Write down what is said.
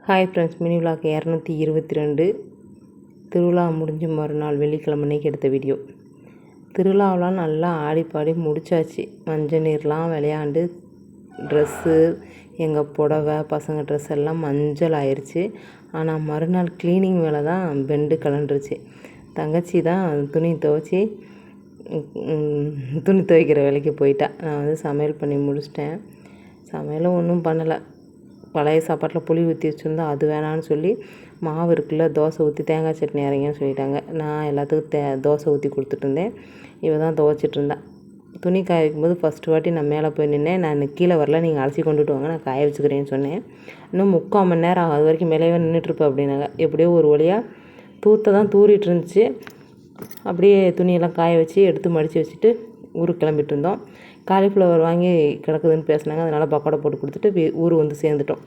Hi friends, mini vlog 222 திருவிழா முடிஞ்சு மறுநாள் வெள்ளிக்கிழமை அன்னைக்கு எடுத்த வீடியோ. திருவிழாவெலாம் நல்லா ஆடி பாடி முடிச்சாச்சு. மஞ்சள் நீர்லாம் விளையாண்டு ட்ரெஸ்ஸு, எங்கள் புடவை, பசங்க ட்ரெஸ் எல்லாம் மஞ்சள் ஆயிடுச்சு. ஆனால் மறுநாள் க்ளீனிங் வேலை தான் பெண்டு கலண்டுருச்சு. தங்கச்சி தான் துணி துவைக்கிற வேலைக்கு போயிட்டா. நான் சமையல் பண்ணி முடிச்சிட்டேன். சமையலும் ஒன்றும் பண்ணலை. பழைய சாப்பாட்டில் புளி ஊற்றி வச்சுருந்தா அது வேணான்னு சொல்லி மாவு இருக்குல்ல, தோசை ஊற்றி தேங்காய் சட்னி அரைங்கன்னு சொல்லிட்டாங்க. நான் எல்லாத்துக்கும் தோசை ஊற்றி கொடுத்துட்ருந்தேன். இவ தான் துவைச்சிட்ருந்தேன். துணி காய வைக்கும்போது ஃபஸ்ட்டு வாட்டி நான் மேலே போய் நின்னேன். நான் கீழே வரல, நீங்கள் அலசி கொண்டுட்டு வாங்க, நான் காய வச்சுக்கிறேன்னு சொன்னேன். இன்னும் 3/4 மணி நேரம் ஆகும், அது வரைக்கும் மேலேயே நின்றுட்டுருப்பேன் அப்படின்னாங்க. எப்படியோ ஒரு வழியாக தான் தூரிட்டு இருந்துச்சு. அப்படியே துணியெல்லாம் காய வச்சு எடுத்து மடித்து வச்சுட்டு ஊருக்கு கிளம்பிட்டு இருந்தோம். காலிஃப்ளவர் வாங்கி கிடக்குதுன்னு பேசினாங்க. அதனால் பக்கோடா போட்டு கொடுத்துட்டு ஊர் சேர்ந்துட்டோம்.